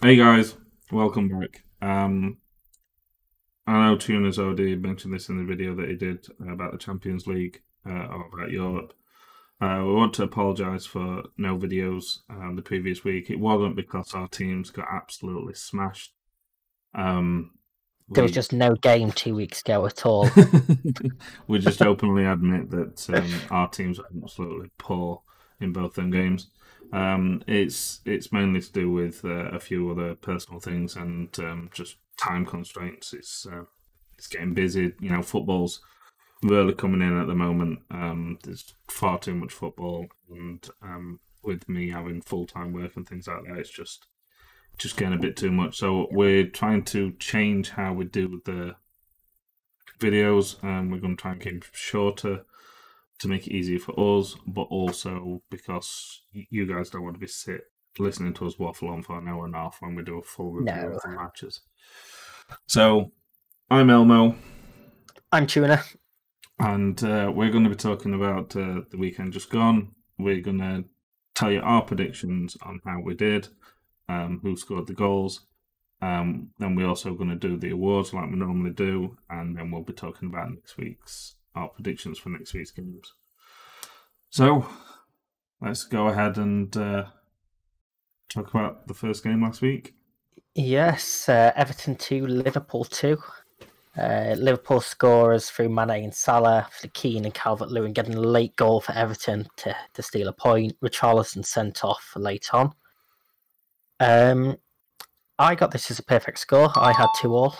Hey guys, welcome back. I know Tuna's already mentioned this in the video that he did about the Champions League or about Europe. We want to apologise for no videos the previous week. It wasn't because our teams got absolutely smashed. There was just no game 2 weeks ago at all. We just openly admit that our teams are absolutely poor in both them games. It's mainly to do with a few other personal things and just time constraints. It's getting busy. You know, football's really coming in at the moment. There's far too much football, and with me having full-time work and things like that, it's just getting a bit too much. So we're trying to change how we do the videos. We're going to try and keep them shorter to make it easier for us, but also because you guys don't want to be listening to us waffle on for an hour and a half when we do a full review of the matches. So, I'm Elmo. I'm Tuna. And we're going to be talking about the weekend just gone. We're going to tell you our predictions on how we did, who scored the goals. Then we're also going to do the awards like we normally do, and then we'll be talking about our predictions for next week's games. So, let's go ahead and talk about the first game last week. Yes, Everton 2, Liverpool 2. Liverpool scorers through Mane and Salah, for Keane and Calvert-Lewin getting a late goal for Everton to steal a point. Richarlison sent off late on. I got this as a perfect score. I had 2-2.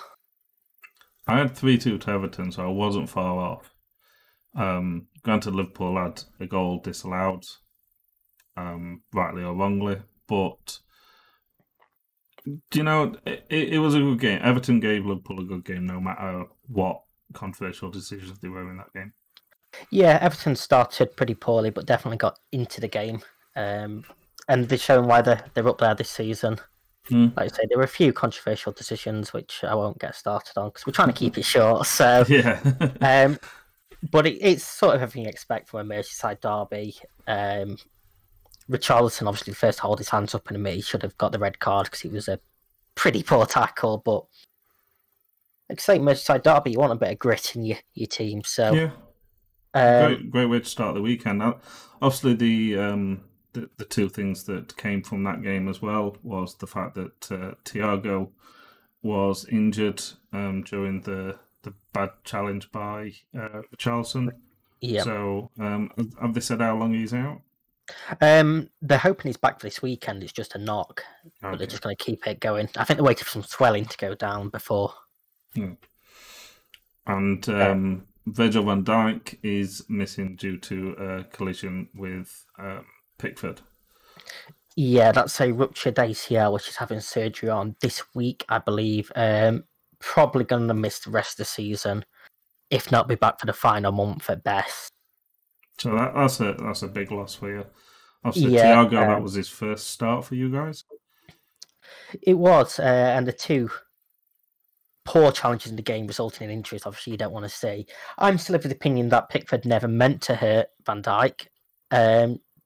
I had 3-2 to Everton, so I wasn't far off. Granted, Liverpool had a goal disallowed, rightly or wrongly, but do you know, it was a good game. Everton gave Liverpool a good game, no matter what controversial decisions they were in that game. Yeah, Everton started pretty poorly, but definitely got into the game, and they're showing why they're up there this season. Like I say, there were a few controversial decisions which I won't get started on because we're trying to keep it short. So yeah. But it's sort of everything you expect from a Merseyside derby. Richarlison obviously first hold his hands up, and he should have got the red card because it was a pretty poor tackle. But like I say, Merseyside derby, you want a bit of grit in your team. So yeah, great way to start the weekend. Obviously, the two things that came from that game as well was the fact that Thiago was injured during the bad challenge by Richarlison. Yeah. So have they said how long he's out? They're hoping he's back for this weekend. It's just a knock, but they're just going to keep it going. I think they're waiting for some swelling to go down before. And Virgil van Dijk is missing due to a collision with Pickford. Yeah, that's a ruptured ACL, which is having surgery on this week, I believe. Probably going to miss the rest of the season, if not be back for the final month at best. So that's a big loss for you. Obviously, Thiago, that was his first start for you guys. It was, and the two poor challenges in the game resulting in injuries, obviously you don't want to see. I'm still of the opinion that Pickford never meant to hurt Van Dijk.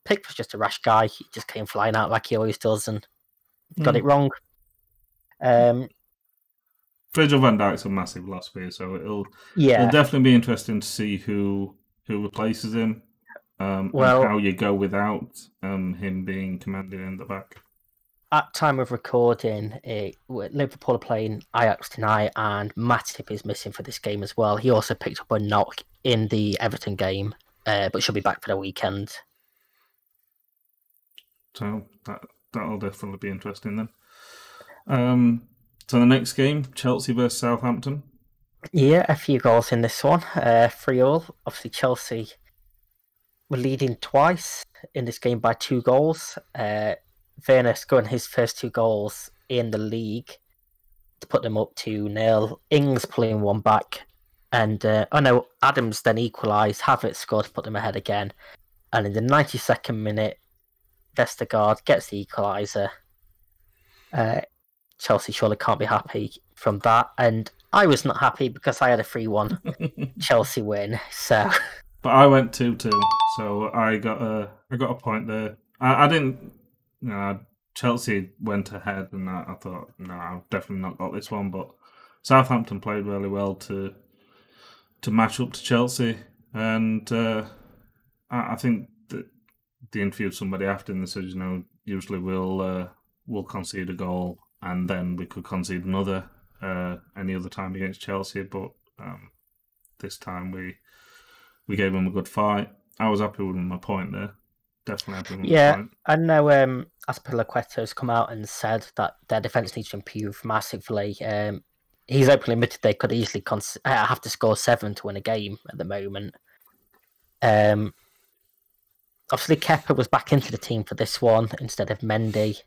Pickford's just a rash guy. He just came flying out like he always does and got it wrong. Virgil van Dijk's a massive loss for you, so it'll definitely be interesting to see who replaces him, and how you go without him being commanded in the back. At time of recording, Liverpool are playing Ajax tonight, and Matip is missing for this game as well. He also picked up a knock in the Everton game, but should be back for the weekend. So that'll definitely be interesting then. So the next game, Chelsea versus Southampton. Yeah, a few goals in this one. 3-3. Obviously, Chelsea were leading twice in this game by 2 goals. Werner scoring his first 2 goals in the league to put them up 2-0. Ings pulling one back. And, Adams then equalised. Havertz scored to put them ahead again. And in the 92nd minute, Vestergaard gets the equaliser. Chelsea surely can't be happy from that. And I was not happy because I had a 3-1 Chelsea win. So, but I went 2-2, so I got a point there. I didn't. Chelsea went ahead, and I thought, no, I've definitely not got this one. But Southampton played really well to match up to Chelsea, and I think that the interview with somebody after and they said, usually we'll concede a goal and then we could concede another any other time against Chelsea, but this time we gave them a good fight. I was happy with my point there. Definitely happy with my point. I know Aspilicueta has come out and said that their defence needs to improve massively. He's openly admitted they could easily have to score 7 to win a game at the moment. Obviously, Kepa was back into the team for this one instead of Mendy.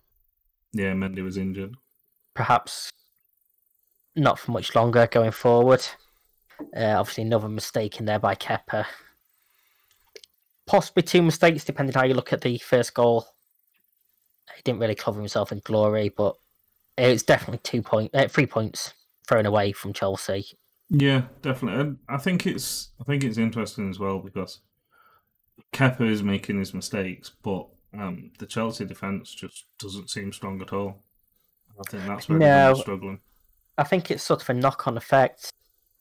Yeah, Mendy was injured. Perhaps not for much longer going forward. Obviously, another mistake in there by Kepa. Possibly 2 mistakes, depending how you look at the first goal. He didn't really cover himself in glory, but it's definitely 3 points thrown away from Chelsea. Yeah, definitely. And I think it's interesting as well because Kepa is making his mistakes, but the Chelsea defence just doesn't seem strong at all. I think that's where they're struggling. I think it's sort of a knock-on effect.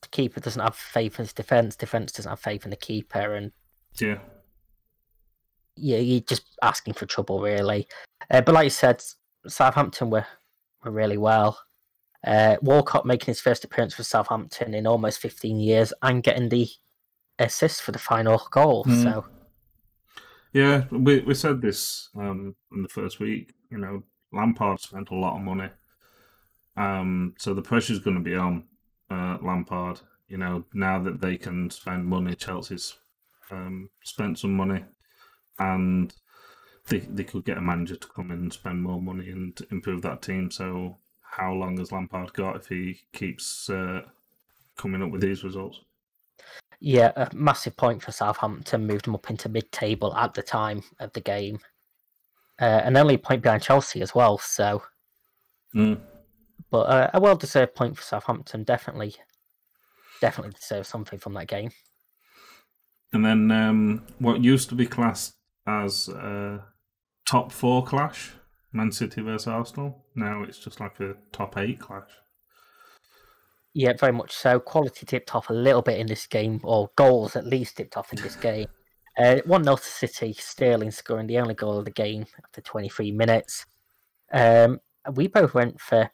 The keeper doesn't have faith in his defence doesn't have faith in the keeper, and yeah, you're just asking for trouble, really. But like you said, Southampton were really well. Walcott making his first appearance for Southampton in almost 15 years and getting the assist for the final goal. So, yeah, we said this in the first week. Lampard spent a lot of money, so the pressure's going to be on Lampard. Now that they can spend money, Chelsea's spent some money, and they could get a manager to come in and spend more money and improve that team. So how long has Lampard got if he keeps coming up with these results? Yeah, a massive point for Southampton, moved them up into mid-table at the time of the game. And only a point behind Chelsea as well, so... But a well-deserved point for Southampton, definitely deserves something from that game. And then what used to be classed as top 4 clash, Man City versus Arsenal, now it's just like a top 8 clash. Yeah, very much so. Quality tipped off a little bit in this game, or goals at least tipped off in this game. 1-0 to City, Sterling scoring the only goal of the game after 23 minutes. We both went for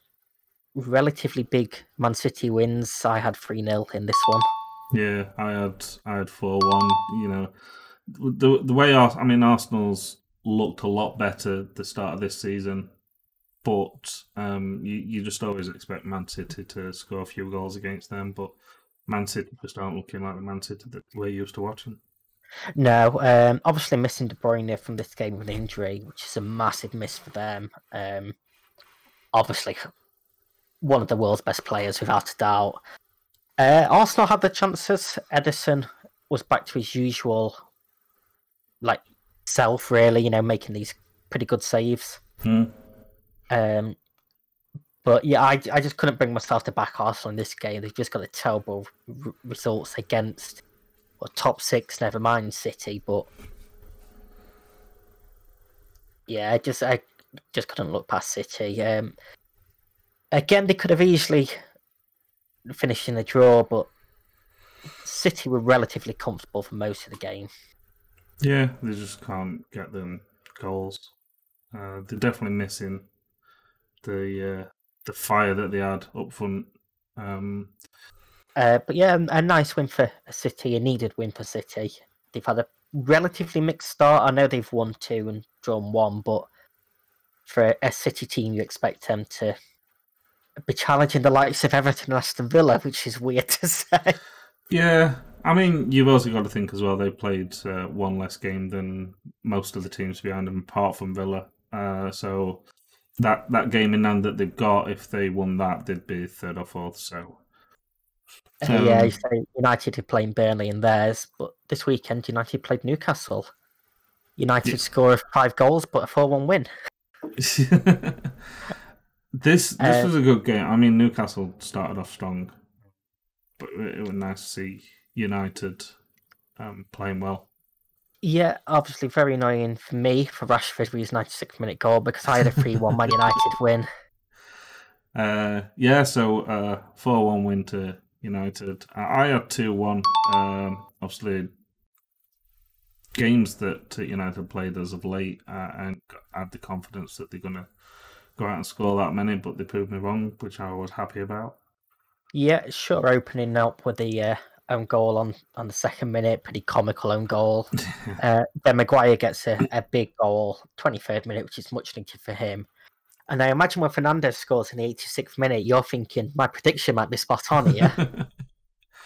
relatively big Man City wins. I had 3-0 in this one. Yeah, I had 4-1. The way Arsenal's looked a lot better at the start of this season, but you just always expect Man City to score a few goals against them. But Man City just aren't looking like the Man City that we're used to watching. No, obviously missing De Bruyne from this game with an injury, which is a massive miss for them. Obviously, one of the world's best players, without a doubt. Arsenal had the chances. Ederson was back to his usual, self, really. Making these pretty good saves. But yeah, I just couldn't bring myself to back Arsenal in this game. They've just got a terrible results against top 6, never mind City. But yeah, I just couldn't look past City. Again, they could have easily finished in a draw, but City were relatively comfortable for most of the game. Yeah, they just can't get them goals. They're definitely missing the fire that they had up front. But yeah, a nice win for City, a needed win for City. They've had a relatively mixed start. I know they've won 2 and drawn 1, but for a City team, you expect them to be challenging the likes of Everton and Aston Villa, which is weird to say. Yeah, you've also got to think as well, they played 1 less game than most of the teams behind them, apart from Villa. So that game in hand that they've got, if they won that, they'd be 3rd or 4th. So yeah, you say United are playing Burnley in theirs, but this weekend United played Newcastle. United score 5 goals, but a 4-1 win. This was a good game. Newcastle started off strong, but it was nice to see United playing well. Yeah, obviously very annoying for me for Rashford with his 96th-minute goal because I had a 3-1 Man United win. Yeah, so 4-1 win to United. I had 2-1. Obviously, games that United played as of late, and had the confidence that they're going to go out and score that many, but they proved me wrong, which I was happy about. Yeah, sure, opening up with the own goal on the second minute, pretty comical own goal. Then Maguire gets a big goal, 23rd minute, which is much needed for him. And I imagine when Fernandes scores in the 86th minute, you're thinking, my prediction might be spot on here.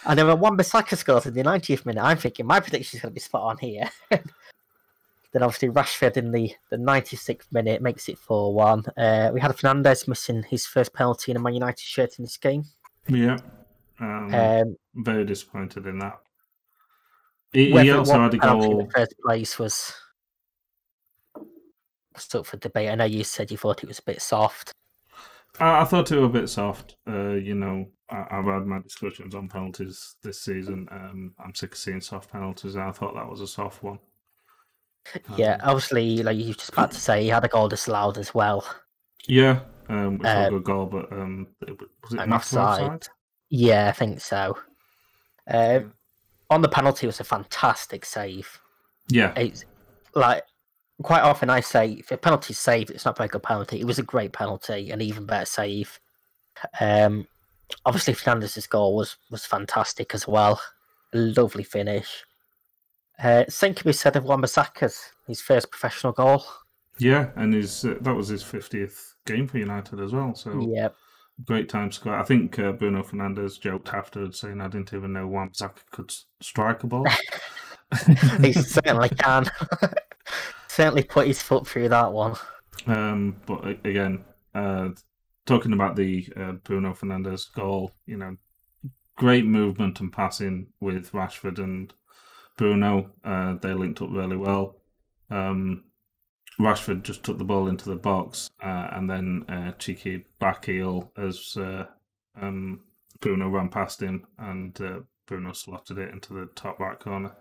And then when Wan-Bissaka scores in the 90th minute, I'm thinking, my prediction is going to be spot on here. Then obviously Rashford in the 96th minute makes it 4-1. We had Fernandes missing his first penalty in a Man United shirt in this game. Yeah. Very disappointed in that. He also had a goal. In the first place was up for debate. I know you said you thought it was a bit soft. I thought it was a bit soft. I've had my discussions on penalties this season. I'm sick of seeing soft penalties, and I thought that was a soft one. Yeah, obviously, like you were just about to say, he had a goal disallowed as well. Yeah, which was a good goal, but was it an offside? Yeah, I think so. On the penalty, it was a fantastic save. Yeah. It's like quite often I say if a penalty's saved, it's not a very good penalty. It was a great penalty, an even better save. Obviously, Fernandes' goal was fantastic as well. A lovely finish. Same can be said of Wan-Bissaka's, his first professional goal. Yeah, and that was his 50th game for United as well. So yep. Great time to score. I think Bruno Fernandes joked afterwards saying, "I didn't even know Wan-Bissaka could strike a ball." He certainly can. Certainly put his foot through that one. But again, talking about the Bruno Fernandes goal, great movement and passing with Rashford and Bruno. They linked up really well. Rashford just took the ball into the box and then cheeky back heel as Bruno ran past him and Bruno slotted it into the top right corner.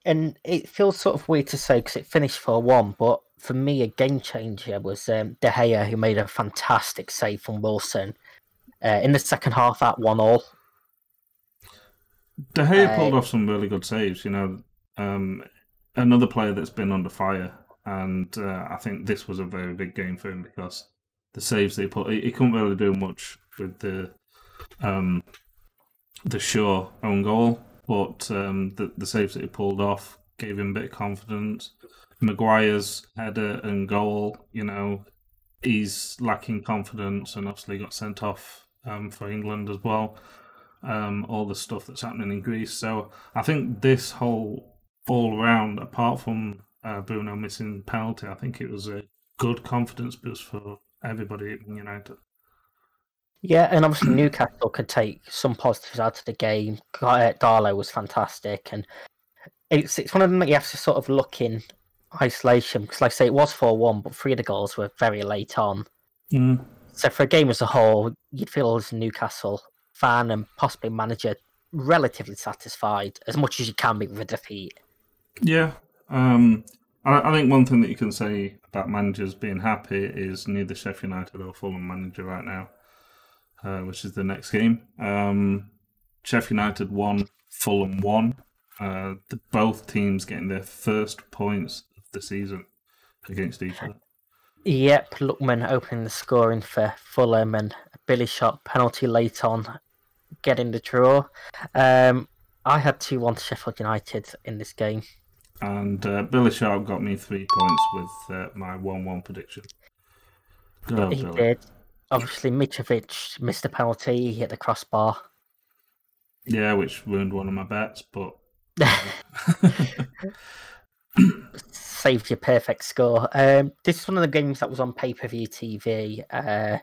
And it feels sort of weird to say because it finished 4-1, but for me, a game changer was De Gea, who made a fantastic save from Wilson in the second half at 1-1. De Gea pulled off some really good saves, another player that's been under fire, and I think this was a very big game for him because the saves they put, he couldn't really do much with the Shaw own goal, but the saves that he pulled off gave him a bit of confidence. Maguire's header and goal, he's lacking confidence and obviously got sent off for England as well. All the stuff that's happening in Greece. So I think this whole all round, apart from Bruno missing penalty, I think it was a good confidence boost for everybody in United. Yeah, and obviously Newcastle could take some positives out of the game. Darlow was fantastic, and it's one of them that you have to sort of look in isolation because, like I say, it was 4-1, but 3 of the goals were very late on. Mm. So for a game as a whole, you'd feel as a Newcastle fan and possibly manager relatively satisfied, as much as you can be with a defeat. Yeah. I think one thing that you can say about managers being happy is neither Sheff United or Fulham manager right now, which is the next game. Sheff United won, Fulham won. Both teams getting their first points of the season against each other. Yep, Lookman opening the scoring for Fulham and a Billy shot penalty late on, getting the draw. I had 2-1 to Sheffield United in this game. And Billy Sharp got me 3 points with my 1-1 prediction. He did. Obviously, Mitrovic missed a penalty, he hit the crossbar. Yeah, which ruined one of my bets, but... Saved your perfect score. This is one of the games that was on pay-per-view TV. I'd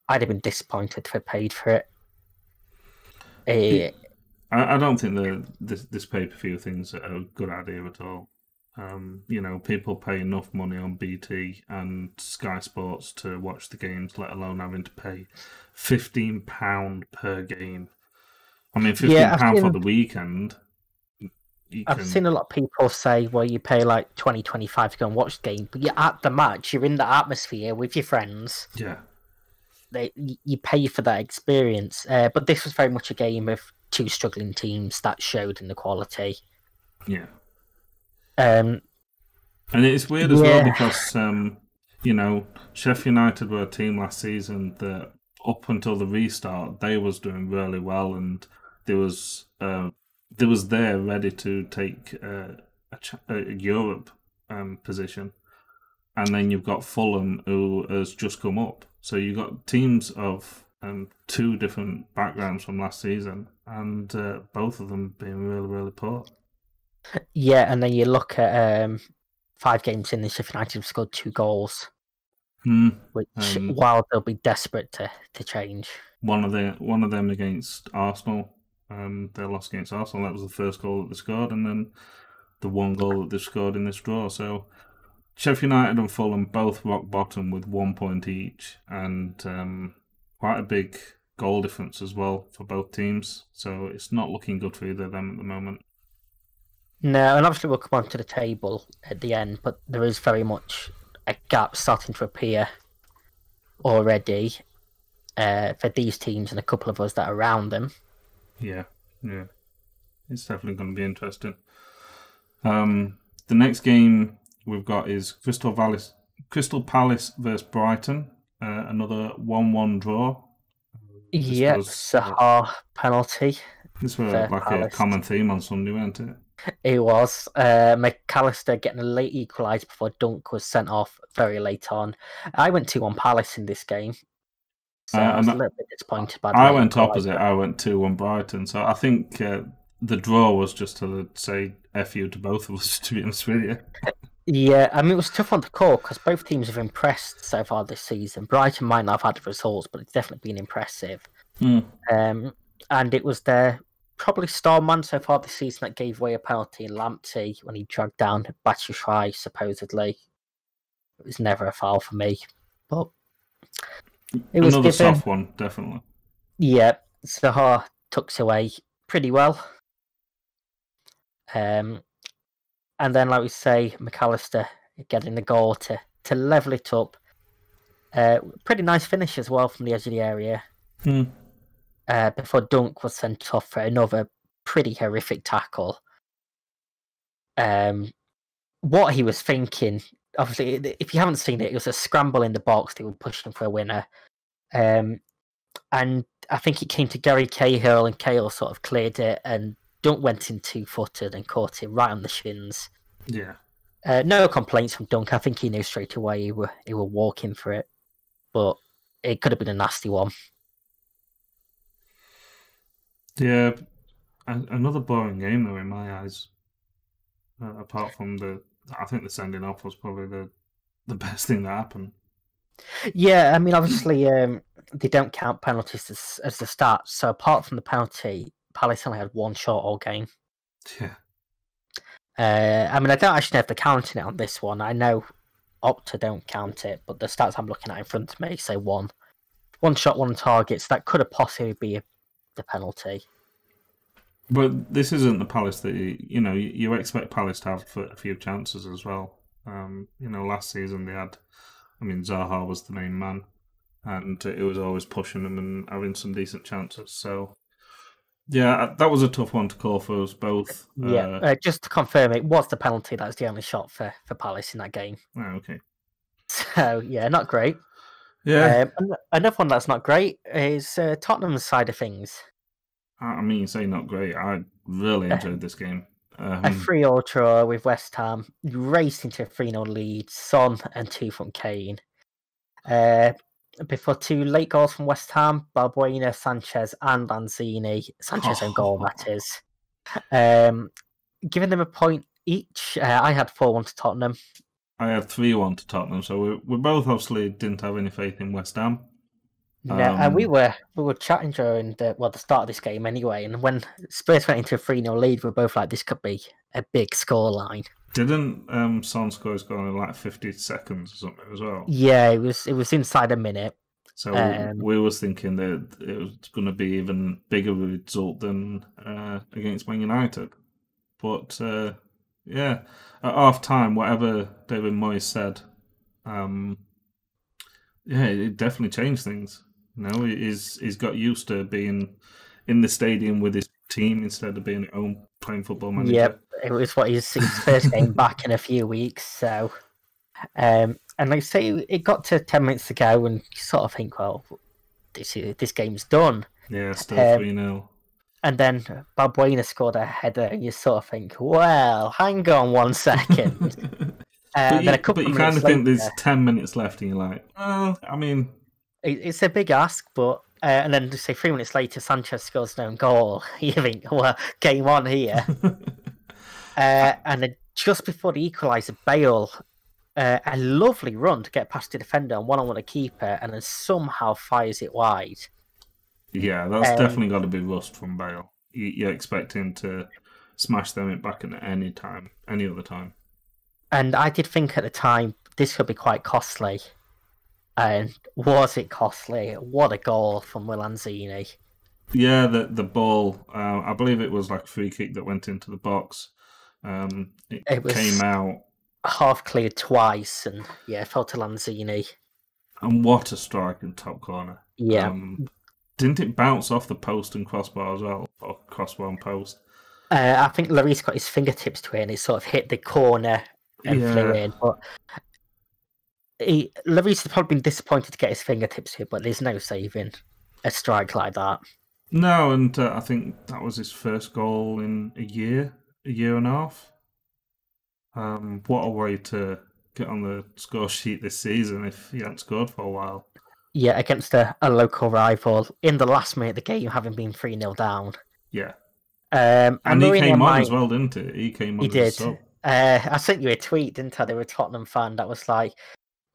have been disappointed if I paid for it. I don't think this pay-per-view thing's a good idea at all. People pay enough money on BT and Sky Sports to watch the games, let alone having to pay £15 per game. I mean, £15 for the weekend, you I've can. seen a lot of people say, well, you pay like 20, 25 to go and watch the game, but you're at the match, you're in the atmosphere with your friends. Yeah. You pay for that experience. But this was very much a game of two struggling teams that showed in the quality. Yeah. Um, And it's weird as well because, Sheffield United were a team last season that up until the restart, they was doing really well, and there was there ready to take a Europe position. And then you've got Fulham, who has just come up. So you've got teams of two different backgrounds from last season, and both of them being really, really poor. Yeah, and then you look at 5 games in, the Sheffield United have scored 2 goals, which while they'll be desperate to change. One of them against Arsenal. They lost against Arsenal. That was the first goal that they scored, and then the one goal that they scored in this draw. So Sheffield United and Fulham both rock bottom with 1 point each, and quite a big goal difference as well for both teams. So it's not looking good for either of them at the moment. No, and obviously we'll come on to the table at the end, but there is very much a gap starting to appear already for these teams and a couple of us that are around them. Yeah. It's definitely going to be interesting. The next game we've got is Crystal Palace versus Brighton. Another 1-1 draw. Yeah, Zaha penalty. This was like Palace. A common theme on Sunday, wasn't it? It was. McAllister getting a late equaliser before Dunk was sent off very late on. I went 2-1 Palace in this game. So I was a little bit disappointed by that. I went opposite. I went 2-1 Brighton. So I think the draw was just to say F you to both of us, to be honest with you. Yeah, I mean, it was a tough one to call because both teams have impressed so far this season. Brighton might not have had the results, but it's definitely been impressive. And it was their probably star man so far this season that gave away a penalty in Lamptey when he dragged down Batshuayi, supposedly. It was never a foul for me, but it was another soft one, definitely. Yeah, Zaha tucks away pretty well. And then, like we say, McAllister getting the goal to level it up. Pretty nice finish as well from the edge of the area. Before Dunk was sent off for another pretty horrific tackle. What he was thinking, obviously, if you haven't seen it, it was a scramble in the box. They were pushing for a winner. And I think it came to Gary Cahill, and Cahill sort of cleared it, and Dunk went in 2-footed and caught him right on the shins. Yeah. No complaints from Dunk. I think he knew straight away he were walking for it, but it could have been a nasty one. Yeah, another boring game though in my eyes. Apart from I think the sending off was probably the best thing that happened. Yeah, I mean, obviously, they don't count penalties as the stats. So apart from the penalty, Palace only had one shot all game. Yeah. I mean, I don't actually have the counting it on this one. I know Opta don't count it, but the stats I'm looking at in front of me say one shot, one target. So that could have possibly been the penalty. But this isn't the Palace that you expect Palace to have a few chances as well. Last season they had. I mean, Zaha was the main man, and it was always pushing them and having some decent chances. So, yeah, that was a tough one to call for us both. Yeah, just to confirm, it was the penalty. That was the only shot for Palace in that game. Oh, okay. So, yeah, not great. Yeah. Another one that's not great is Tottenham's side of things. I mean, you say not great. I really enjoyed this game. A 3-3 draw with West Ham, raced into a 3-0 lead, Son and 2 from Kane. Before 2 late goals from West Ham, Balbuena, Sanchez and Lanzini. Sanchez own goal, that is. Giving them a point each. I had 4-1 to Tottenham. I had 3-1 to Tottenham, so we both obviously didn't have any faith in West Ham. No, and we were chatting during the start of this game anyway, and when Spurs went into a 3-0 lead, we were both like, this could be a big scoreline. Didn't Son score his goal in like 50 seconds or something as well? Yeah, it was inside a minute. So we was thinking that it was going to be even bigger result than against Man United. But yeah, at half time, whatever David Moyes said, um, yeah, it definitely changed things. You know, he's got used to being in the stadium with his team instead of being at home playing Football Manager. Yep, it was his first game back in a few weeks. So, and like I say, it got to 10 minutes to go, and you sort of think, well, this game's done. Yeah, still 3-0. And then Balbuena scored a header, and you sort of think, well, hang on 1 second. But then a couple you of kind minutes of think later, there's 10 minutes left, and you're like, well, I mean, it's a big ask, but and then say 3 minutes later, Sanchez scores an own goal. You think, well, game on here. And then just before the equaliser, Bale, a lovely run to get past the defender and one-on-one a keeper, and then somehow fires it wide. Yeah, that's definitely got to be rust from Bale. You expect him to smash them it back at any other time. And I did think at the time this could be quite costly. And was it costly? What a goal from Will Lanzini. Yeah, the ball, I believe it was like a free kick that went into the box. It came out. Half cleared twice, and yeah, fell to Lanzini. And what a strike in top corner. Yeah. Didn't it bounce off the post and crossbar as well? Or crossbar and post? I think Lloris got his fingertips to it and it sort of hit the corner and flew in. But Lloris has probably been disappointed to get his fingertips to it, but there's no saving a strike like that. No, and I think that was his first goal in a year and a half. What a way to get on the score sheet this season if he hadn't scored for a while. Yeah, against a local rival in the last minute of the game, having been 3-0 down. Yeah. And he came on as well, didn't he? He came on. He did. I sent you a tweet, didn't I? They were a Tottenham fan that was like,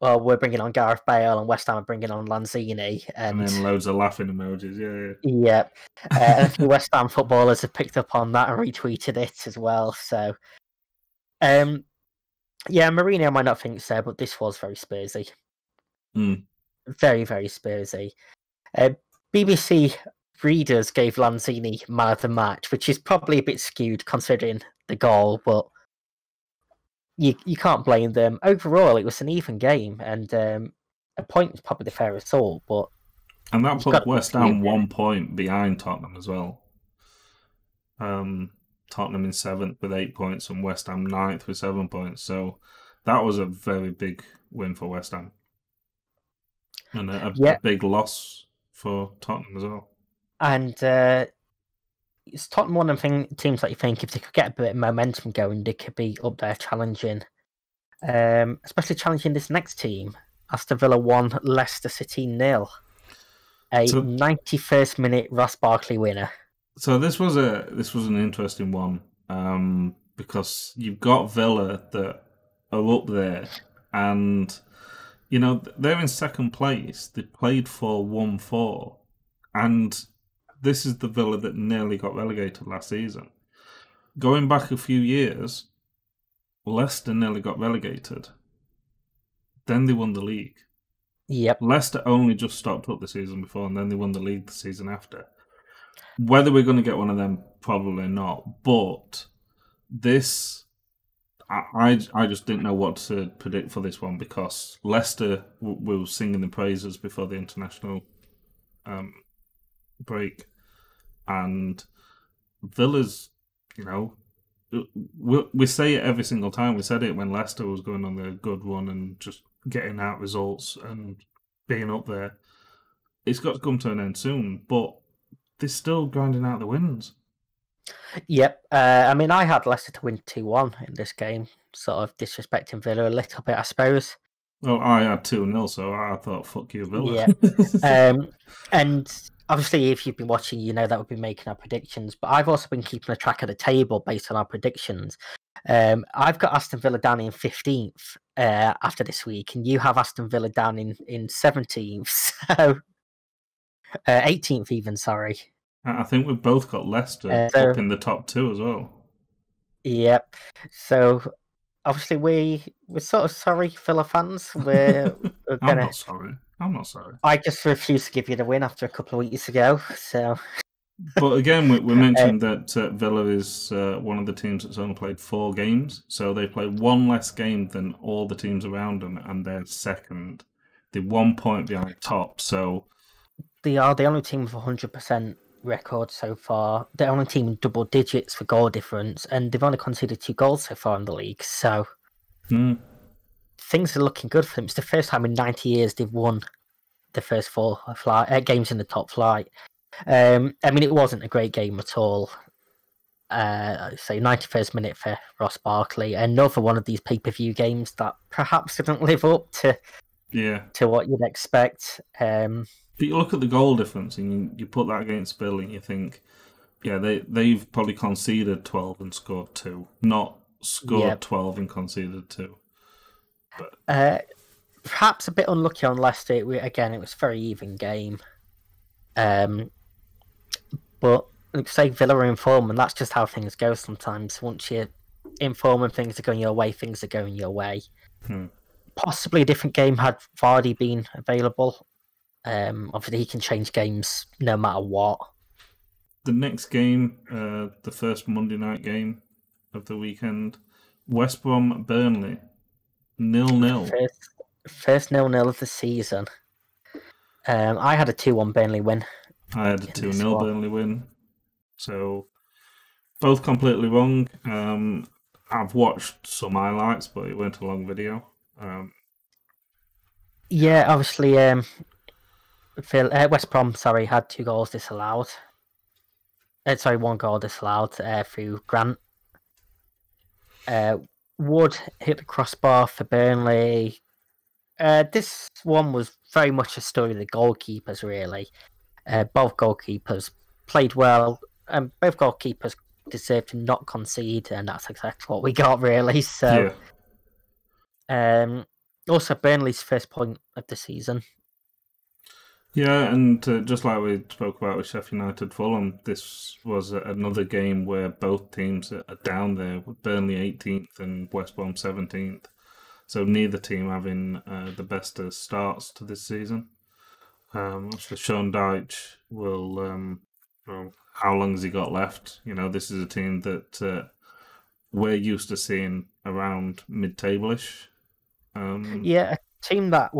well, we're bringing on Gareth Bale and West Ham are bringing on Lanzini. And then loads of laughing emojis, yeah. Yeah. And a few West Ham footballers have picked up on that and retweeted it as well. So, yeah, Mourinho might not think so, but this was very Spursy. Very, very Spursy. BBC readers gave Lanzini man of the match, which is probably a bit skewed considering the goal, but you can't blame them. Overall, it was an even game, and a point was probably the fair result. And that put West Ham 1 point behind Tottenham as well. Tottenham in 7th with 8 points, and West Ham 9th with 7 points. So that was a very big win for West Ham. And a big loss for Tottenham as well. And it's Tottenham one of them teams that you think if they could get a bit of momentum going, they could be up there challenging. Especially challenging this next team. Aston Villa 1, Leicester City 0. A 91st minute Ross Barkley winner. So this was an interesting one because you've got Villa that are up there, and you know they're in second place. They played for 1-4, and this is the Villa that nearly got relegated last season. Going back a few years, Leicester nearly got relegated. Then they won the league. Yep. Leicester only just stopped up the season before, and then they won the league the season after. Whether we're going to get one of them, probably not. But this, I just didn't know what to predict for this one because Leicester were singing the praises before the international break, and Villa's, you know, we say it every single time. We said it when Leicester was going on the good run and just getting out results and being up there. It's got to come to an end soon, but they're still grinding out the wins. Yep. I mean, I had Leicester to win 2-1 in this game, sort of disrespecting Villa a little bit, I suppose. Well, I had 2-0, so I thought, fuck you, Villa. Yeah. And obviously, if you've been watching, you know that we've been making our predictions, but I've also been keeping a track of the table based on our predictions. I've got Aston Villa down in 15th after this week, and you have Aston Villa down in 17th, so 18th even, sorry. I think we've both got Leicester up in the top 2 as well. Yep. So obviously we're sort of sorry, Villa fans. We're gonna... I'm not sorry. I just refused to give you the win after a couple of weeks ago. So But again, we mentioned that Villa is one of the teams that's only played 4 games, so they play one less game than all the teams around them, and they're second. They're 1 point behind top. So They are the only team with 100% record so far. The only team in double digits for goal difference, and they've only conceded 2 goals so far in the league. So things are looking good for them. It's the first time in 90 years they've won the first 4 games in the top flight. I mean, it wasn't a great game at all. Say 91st minute for Ross Barkley, another one of these pay-per-view games that perhaps didn't live up to what you'd expect. But you look at the goal difference and you put that against Burnley and you think, yeah, they've probably conceded 12 and scored 2, not scored 12 and conceded 2. But perhaps a bit unlucky on Leicester. It was a very even game. But say Villa are in form, and that's just how things go sometimes. Once you're in form and things are going your way, things are going your way. Possibly a different game had Vardy been available. Obviously, he can change games no matter what. The next game, the first Monday night game of the weekend, West Brom Burnley, 0-0. First 0-0 of the season. I had a 2-1 Burnley win. I had a 2-0 Burnley win. So, both completely wrong. I've watched some highlights, but it weren't a long video. Yeah, obviously, West Brom, had 2 goals disallowed. 1 goal disallowed through Grant. Wood hit the crossbar for Burnley. This one was very much a story of the goalkeepers, really. Both goalkeepers played well, and both goalkeepers deserved to not concede, and that's exactly what we got, really. So, also Burnley's first point of the season. Yeah, and just like we spoke about with Sheff United Fulham, this was another game where both teams are down there, with Burnley 18th and West Brom 17th. So neither team having the best of starts to this season. So Sean Dyche will, how long has he got left? This is a team that we're used to seeing around mid-table-ish. Yeah, a team that,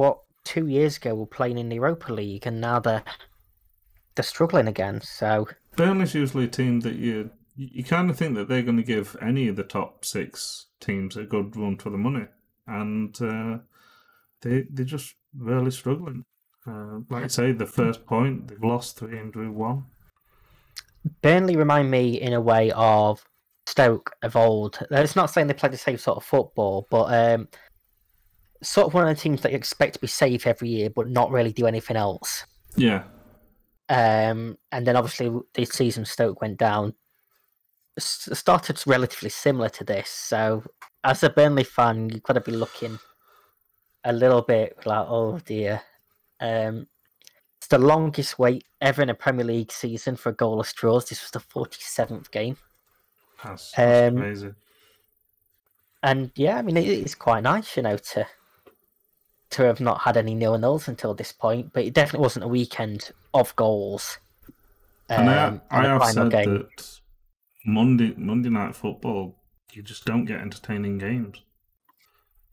2 years ago were playing in the Europa League, and now they're struggling again. So Burnley's usually a team that you kind of think that they're going to give any of the top 6 teams a good run for the money, and they're just really struggling. Like I say, the first point they've lost 3 and drew 1. Burnley remind me in a way of Stoke of old. It's not saying they play the same sort of football, but sort of one of the teams that you expect to be safe every year, but not really do anything else. Yeah. And then obviously this season Stoke went down. Started relatively similar to this, so as a Burnley fan, you've got to be looking a little bit like, oh dear. It's the longest wait ever in a Premier League season for goalless draws. This was the 47th game. That's crazy. And yeah, I mean, it's quite nice, to have not had any 0-0s until this point, but it definitely wasn't a weekend of goals. And I have said that Monday night football, you just don't get entertaining games.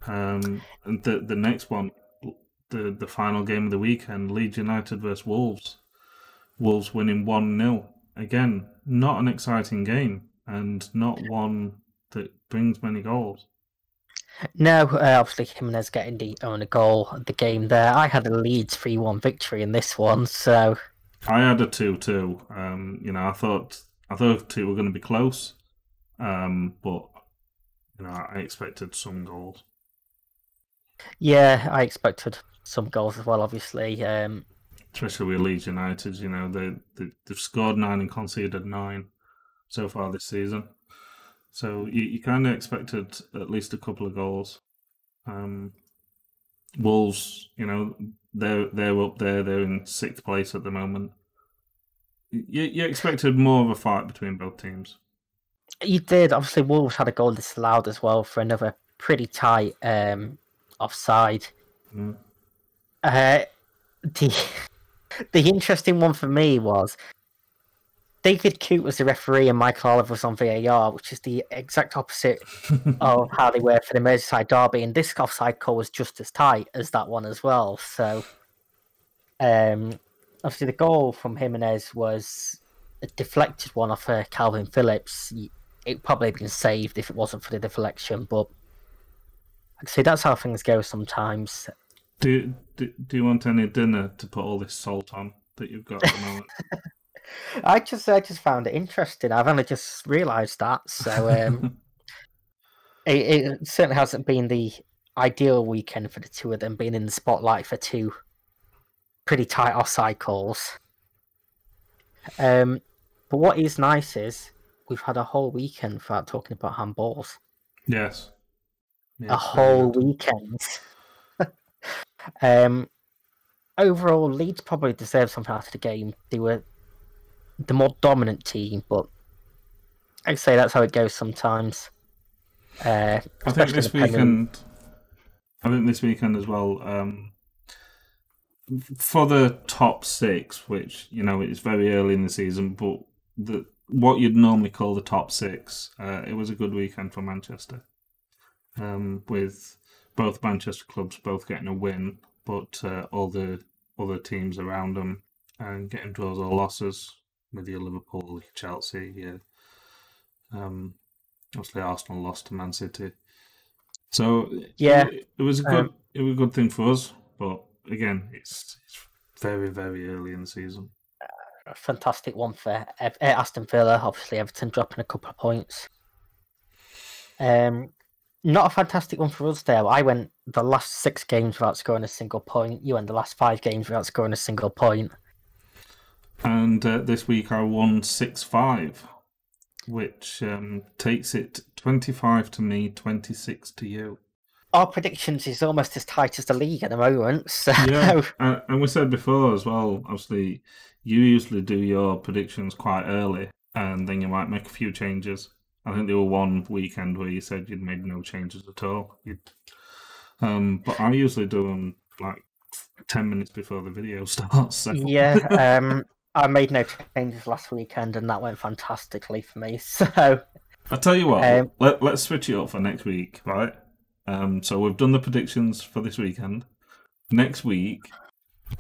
And the next one, the final game of the weekend, Leeds United versus Wolves. Wolves winning 1-0. Again, not an exciting game, and not one that brings many goals. No, obviously Jimenez getting the only goal of the game there. I had a Leeds 3-1 victory in this one, so I had a 2-2. I thought 2 were going to be close, but I expected some goals. Yeah, I expected some goals as well, obviously. Especially with Leeds United, they've scored 9 and conceded 9 so far this season. So you kind of expected at least a couple of goals. Wolves, they're up there. They're in 6th place at the moment. You expected more of a fight between both teams. You did. Obviously, Wolves had a goal disallowed as well for another pretty tight offside. The interesting one for me was David Coote was the referee and Michael Oliver was on VAR, which is the exact opposite of how they were for the Merseyside derby. And this offside call was just as tight as that one as well. So, obviously, the goal from Jimenez was a deflected one off Calvin Phillips. It probably been saved if it wasn't for the deflection, but I'd say that's how things go sometimes. Do you want any dinner to put all this salt on that you've got at the moment? I just found it interesting. I've only just realised that, so it certainly hasn't been the ideal weekend for the two of them being in the spotlight for two pretty tight offside calls. But what is nice is we've had a whole weekend without talking about handballs. Yes. A whole weekend. Overall, Leeds probably deserved something out of the game. They were the more dominant team, but I'd say that's how it goes sometimes. I think this weekend as well, for the top six, which it's very early in the season, but what you'd normally call the top six, it was a good weekend for Manchester, with both Manchester clubs both getting a win, but all the other teams around them getting draws or losses. With your Liverpool, Chelsea, obviously Arsenal lost to Man City, so it was a good thing for us. But again, it's very, very early in the season. A fantastic one for Aston Villa. Obviously, Everton dropping a couple of points. Not a fantastic one for us there. I went the last 6 games without scoring a single point. You went the last 5 games without scoring a single point. And this week I won 6-5, which takes it 25 to me, 26 to you. Our predictions is almost as tight as the league at the moment. So. Yeah, and we said before as well, obviously, you usually do your predictions quite early, and then you might make a few changes. I think there were one weekend where you said you'd made no changes at all. But I usually do them like 10 minutes before the video starts. So. Yeah, I made no changes last weekend, and that went fantastically for me. So I'll tell you what, let's switch it up for next week, right? So we've done the predictions for this weekend. Next week,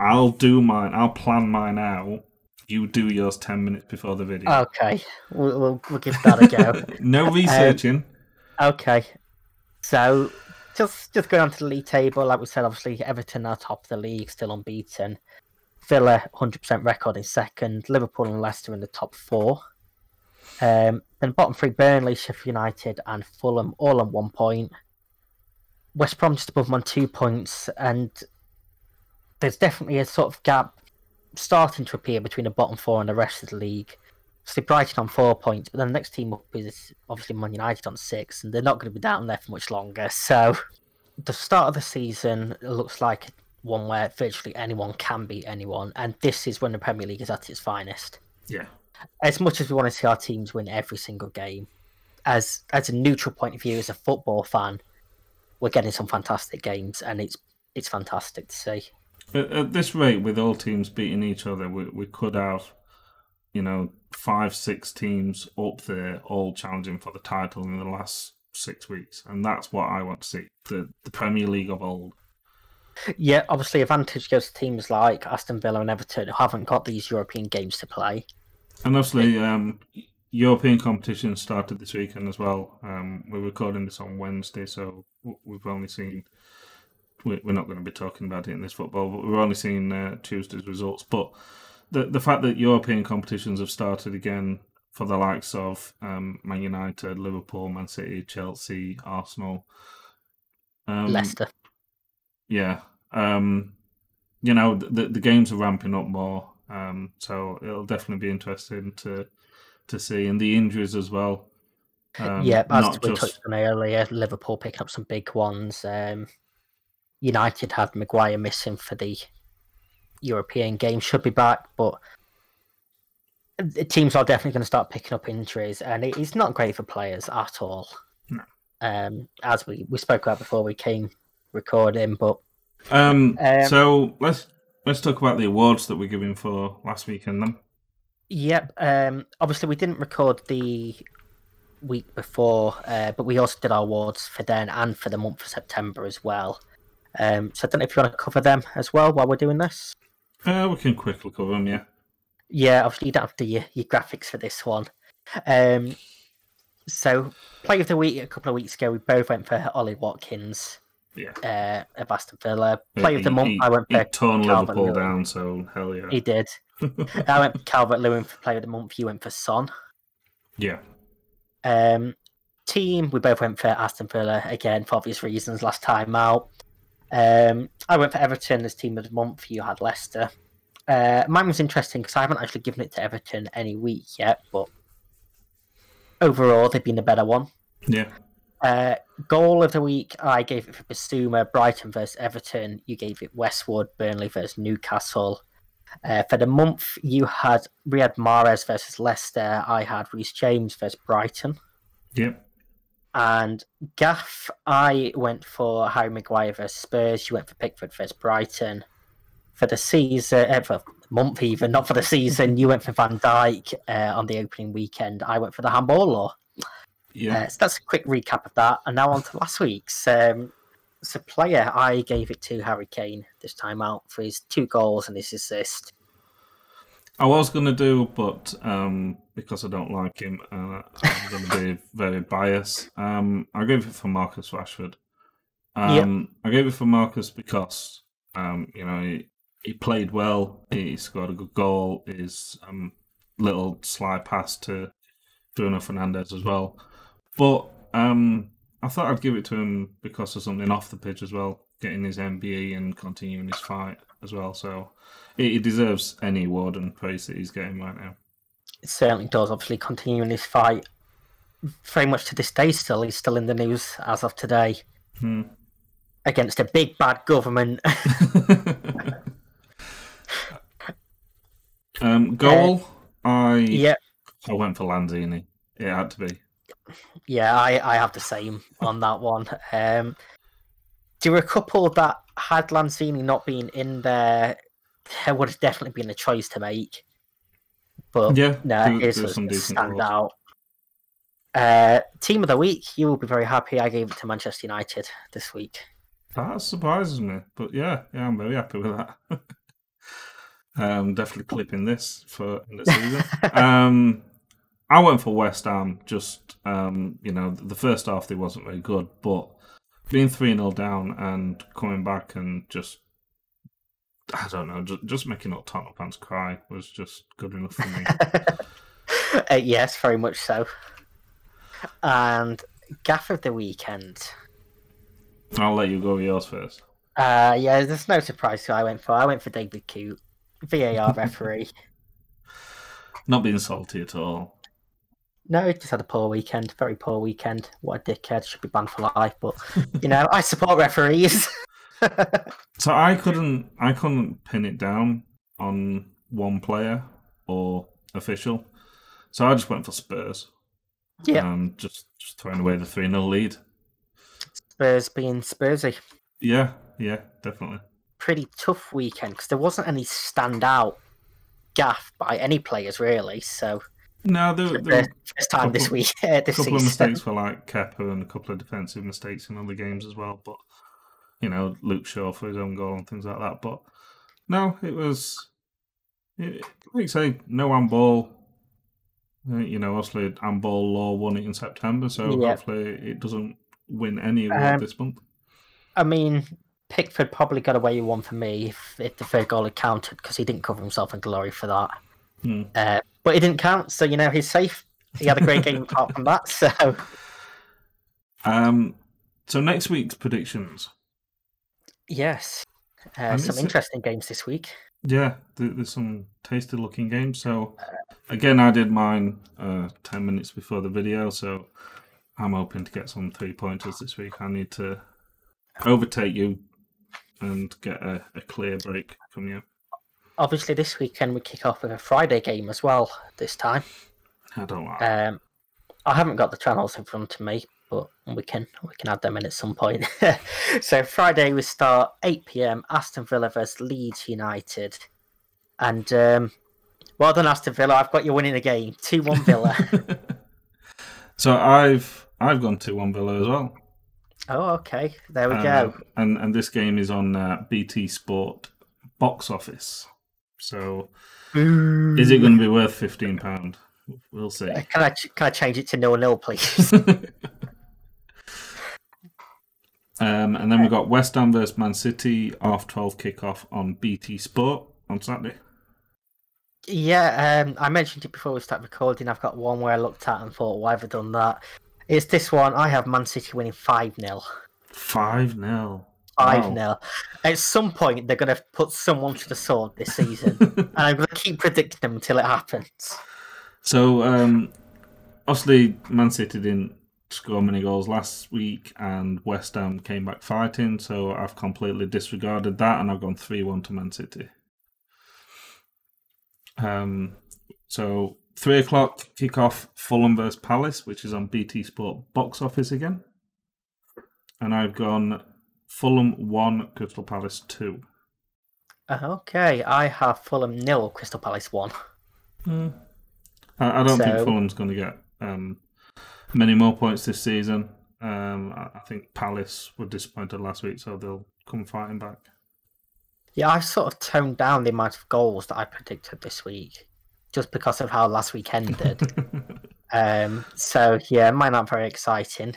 I'll do mine. I'll plan mine out. You do yours 10 minutes before the video. Okay, we'll give that a go. No researching. Okay, so just going on to the league table, like we said, obviously Everton are top of the league, still unbeaten. Villa 100% record in second. Liverpool and Leicester in the top 4. Then bottom 3, Burnley, Sheffield United, and Fulham all on 1 point. West Brom just above them on 2 points, and there's definitely a sort of gap starting to appear between the bottom 4 and the rest of the league. So Brighton on 4 points, but then the next team up is obviously Man United on 6, and they're not going to be down there for much longer. So the start of the season looks like one where virtually anyone can beat anyone, and this is when the Premier League is at its finest. Yeah. As much as we want to see our teams win every single game, as a neutral point of view, as a football fan, we're getting some fantastic games, and it's fantastic to see. At this rate, with all teams beating each other, we could have, 5-6 teams up there all challenging for the title in the last 6 weeks, and that's what I want to see. The Premier League of old. Yeah, obviously, advantage goes to teams like Aston Villa and Everton who haven't got these European games to play. And obviously, European competition started this weekend as well. We're recording this on Wednesday, so we've only seen... We're not going to be talking about it in this football, but we've only seen Tuesday's results. But the fact that European competitions have started again for the likes of Man United, Liverpool, Man City, Chelsea, Arsenal... Leicester. Yeah, the games are ramping up more, so it'll definitely be interesting to see, and the injuries as well. As we touched on earlier, Liverpool picking up some big ones. United had Maguire missing for the European game, should be back, but the teams are definitely going to start picking up injuries, and it's not great for players at all. No. As we spoke about before we came recording, but so let's talk about the awards that we're giving for last weekend then. Yep. Obviously, we didn't record the week before, but we also did our awards for then and for the month of September as well. So I don't know if you want to cover them as well while we're doing this. We can quickly cover them, yeah. Yeah, obviously you don't have to do your graphics for this one. So, Player of the Week a couple of weeks ago, we both went for Ollie Watkins. Yeah. Of Aston Villa. Player of the Month, I went for he torn Liverpool Calvert-Lewin. down, so hell yeah. He did. I went for Calvert-Lewin for Player of the Month. You went for Son. Yeah. Team, we both went for Aston Villa, again, for obvious reasons, last time out. I went for Everton as Team of the Month. You had Leicester. Mine was interesting because I haven't actually given it to Everton any week yet, but overall, they've been the better one. Yeah. Goal of the week, I gave it for Basuma, Brighton versus Everton. You gave it Westwood, Burnley versus Newcastle. For the month, you had Riyad Mahrez versus Leicester. I had Reece James versus Brighton. Yep. And Gaff, I went for Harry Maguire versus Spurs. You went for Pickford versus Brighton. For the season, for the month even, not for the season, you went for Van Dijk on the opening weekend. I went for the handball law. Yeah. So that's a quick recap of that. And now on to last week's. So player, I gave it to Harry Kane this time out for his 2 goals and his assist. I was going to do, but because I don't like him, I'm going to be very biased. I gave it for Marcus Rashford. I gave it for Marcus because, he played well. He scored a good goal. His little slide pass to Bruno Fernandes as well. But I thought I'd give it to him because of something off the pitch as well, getting his MBE and continuing his fight as well. So he deserves any award and praise that he's getting right now. It certainly does, obviously, continuing his fight. Very much to this day still. He's still in the news as of today. Against a big bad government. Goal, I went for Lanzini. It had to be. Yeah, I have the same on that one. There were a couple that had Lanzini not been in there, there would have definitely been a choice to make. But his was some decent stand goals. out. Team of the week, you will be very happy. I gave it to Manchester United this week. That surprises me, but yeah, I'm very happy with that. Definitely clipping this for in the season. I went for West Ham. Just the first half they wasn't very good, but being 3-0 down and coming back and just I don't know, just making up Tottenham fans cry was just good enough for me. Yes, very much so. And Gaff of the weekend. I'll let you go with yours first. There's no surprise who I went for. I went for David Coote, VAR referee. Not being salty at all. No, he just had a poor weekend. Very poor weekend. What a dickhead. Should be banned for life. But, I support referees. So I couldn't pin it down on one player or official. So I just went for Spurs. Yeah. Just throwing away the 3-0 lead. Spurs being Spursy. Yeah, definitely. Pretty tough weekend because there wasn't any standout gaff by any players really. So no, there first time this week. A couple of mistakes for like Kepa and a couple of defensive mistakes in other games as well. But Luke Shaw for his own goal and things like that. But no, it was like you say, no handball. Obviously handball law won it in September, so hopefully it doesn't win any award this month. I mean, Pickford probably got away with one for me if the third goal had counted because he didn't cover himself in glory for that. But it didn't count, so he's safe. He had a great game apart from that. So next week's predictions. Yes, some interesting games this week. Yeah, there's some tasty looking games. So again, I did mine 10 minutes before the video, so I'm hoping to get some 3-pointers this week. I need to overtake you and get a clear break from you. Obviously, this weekend we kick off with a Friday game as well this time. I don't like I haven't got the channels in front of me, but we can add them in at some point. So Friday we start 8 PM, Aston Villa versus Leeds United. And Well done, Aston Villa. I've got you winning the game. 2-1 Villa. So I've gone 2-1 Villa as well. Oh, okay. There we go. And this game is on BT Sport box office. So is it going to be worth £15? We'll see. Can I change it to 0-0, please? And then we've got West Ham versus Man City, 12:30 kickoff on BT Sport on Saturday. Yeah, I mentioned it before we start recording. I've got one where I looked at and thought, why have I done that? It's this one. I have Man City winning 5-0. 5-0. 5-0. Wow. At some point, they're going to put someone to the sword this season. And I'm going to keep predicting them until it happens. So, obviously, Man City didn't score many goals last week, and West Ham came back fighting, so I've completely disregarded that, and I've gone 3-1 to Man City. So 3 o'clock kickoff, Fulham versus Palace, which is on BT Sport box office again. And I've gone Fulham 1, Crystal Palace 2. Okay, I have Fulham 0, Crystal Palace 1. I don't think Fulham's going to get many more points this season. I think Palace were disappointed last week, so they'll come fighting back. Yeah, I sort of toned down the amount of goals that I predicted this week, just because of how last week ended. So, yeah, it might not be very exciting.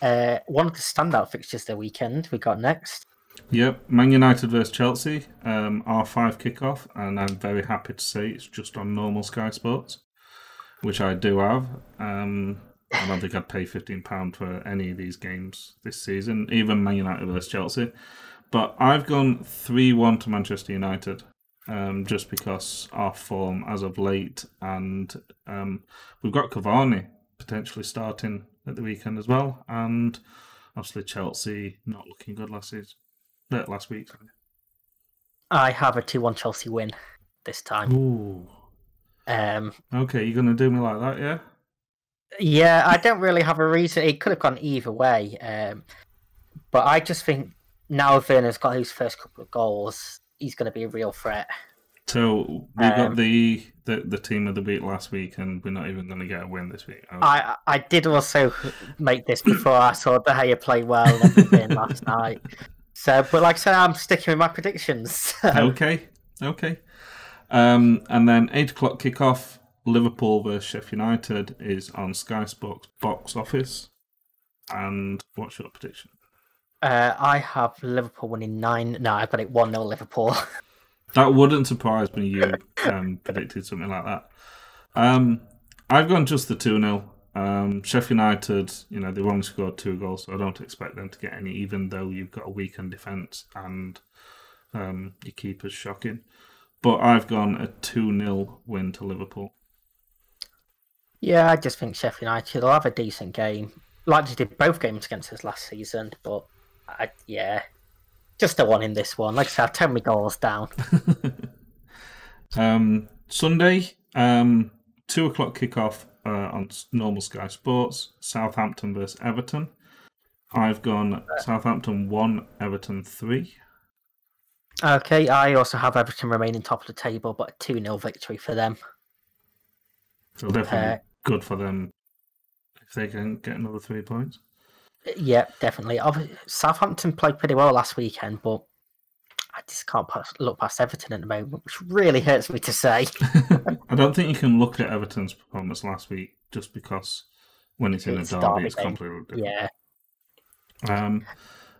One of the standout fixtures the weekend we got next. Yep, Man United versus Chelsea, R5 kickoff, and I'm very happy to say it's just on normal Sky Sports, which I do have. I don't think I'd pay £15 for any of these games this season, even Man United versus Chelsea. But I've gone 3-1 to Manchester United, just because our form as of late, and we've got Cavani potentially starting at the weekend as well, and obviously Chelsea not looking good last week. I have a 2-1 Chelsea win this time. Ooh. Okay, you're going to do me like that, yeah? Yeah, I don't really have a reason. It could have gone either way. But I just think now Werner's got his first couple of goals, he's going to be a real threat. So we got the team of the week last week, and we're not even going to get a win this week. I did also make this before I saw De Gea play well and everything last night. So, but like I said, I'm sticking with my predictions. Okay. And then 8 o'clock kickoff, Liverpool versus Sheff United is on Sky Sports box office. And what's your prediction? I have Liverpool winning 9. No, I've got it 1-0 Liverpool. That wouldn't surprise me. You predicted something like that. I've gone just the 2-0. Sheff United, they've only scored 2 goals, so I don't expect them to get any, even though you've got a weakened defence and your keeper's shocking. But I've gone a 2-0 win to Liverpool. Yeah, I just think Sheff United will have a decent game. Like they did both games against us last season, but just a 1 in this one. Like I said, I've toned my goals down. Sunday, 2 o'clock kickoff on normal Sky Sports, Southampton versus Everton. I've gone Southampton 1, Everton 3. Okay, I also have Everton remaining top of the table, but a 2-0 victory for them. So definitely good for them if they can get another 3 points. Yeah, definitely. Southampton played pretty well last weekend, but I just can't look past Everton at the moment, which really hurts me to say. I don't think you can look at Everton's performance last week just because when it's in a derby, it's completely different. Yeah.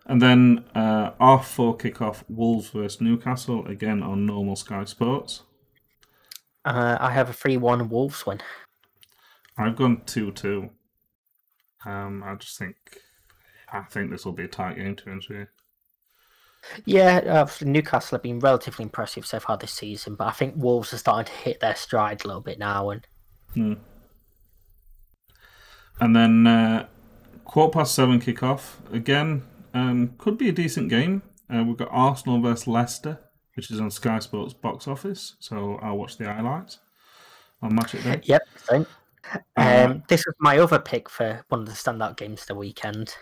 And then R4 kickoff, Wolves versus Newcastle, again on normal Sky Sports. I have a 3-1 Wolves win. I've gone 2-2. I think this will be a tight game, to be honest with you. Yeah, Newcastle have been relatively impressive so far this season, but I think Wolves are starting to hit their stride a little bit now. And then 7:15 kickoff, again, could be a decent game. We've got Arsenal versus Leicester, which is on Sky Sports box office, so I'll watch the highlights. I'll match it there. Yep, same. This was my other pick for one of the standout games of the weekend.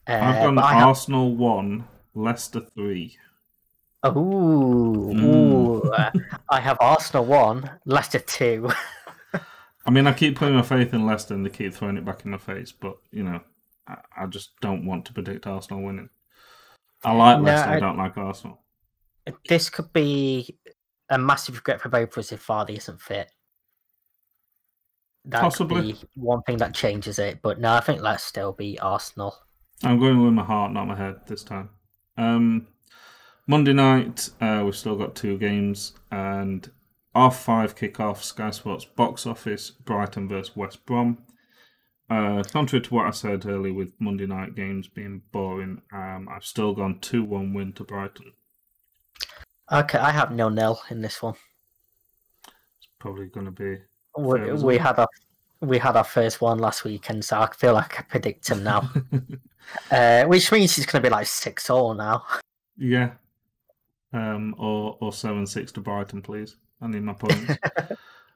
I've gone Arsenal 1, Leicester 3. I have Arsenal 1, Leicester 2. I mean, I keep putting my faith in Leicester and they keep throwing it back in my face, but, I just don't want to predict Arsenal winning. I like Leicester, I don't like Arsenal. This could be a massive regret for both of us if Vardy isn't fit. That Possibly. could be one thing that changes it, but no, I think let's still be Arsenal. I'm going with my heart, not my head this time. Monday night, we've still got 2 games, and R5 kick-off, Sky Sports box office, Brighton versus West Brom. Contrary to what I said earlier with Monday night games being boring, I've still gone 2-1 win to Brighton. Okay, I have 0-0 in this one. It's probably going to be... We had our first one last weekend, so I feel like I predict him now. Which means he's going to be like 6-0 now. Yeah. Or 7-6 to Brighton, please. I need my points.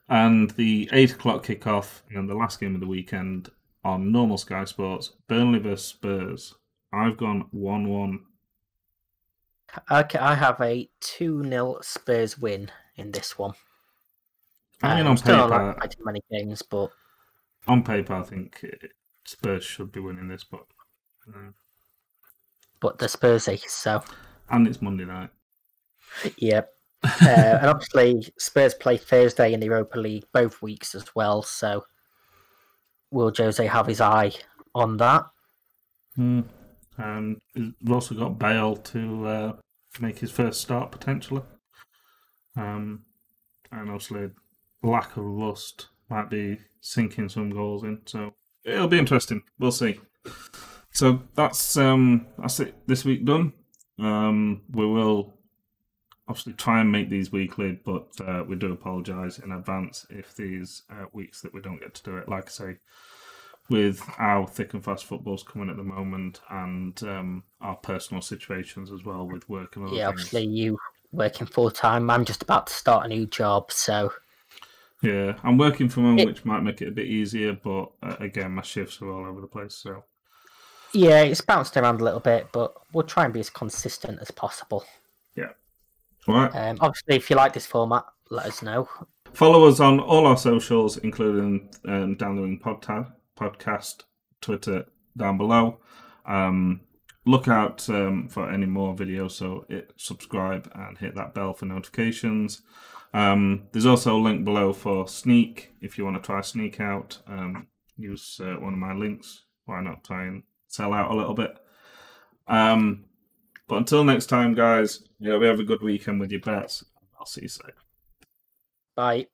And the 8 o'clock kickoff and the last game of the weekend on normal Sky Sports, Burnley vs Spurs. I've gone 1-1. Okay, I have a 2-0 Spurs win in this one. I mean, on paper, not many games, but on paper, I think Spurs should be winning this, but the Spurs ace, so. And it's Monday night. Yep. And obviously, Spurs play Thursday in the Europa League both weeks as well, so will Jose have his eye on that? And we've also got Bale to make his first start, potentially. And obviously, lack of rust might be sinking some goals in, so it'll be interesting. We'll see. So that's it this week done. We will obviously try and make these weekly, but we do apologise in advance if these weeks that we don't get to do it. Like I say, with our thick and fast footballs coming at the moment, and our personal situations as well with work and other things. Obviously you working full time. I'm just about to start a new job, so. Yeah, I'm working from home, which might make it a bit easier, but again, my shifts are all over the place, so. Yeah, it's bounced around a little bit, but we'll try and be as consistent as possible. Yeah. All right. Obviously, if you like this format, let us know. Follow us on all our socials, including Down the Wing podcast, Twitter down below. Look out for any more videos, so subscribe and hit that bell for notifications. There's also a link below for Sneak if you want to try Sneak out. Use one of my links. Why not try and sell out a little bit? But until next time, guys, we have a good weekend with your bets. I'll see you soon. Bye.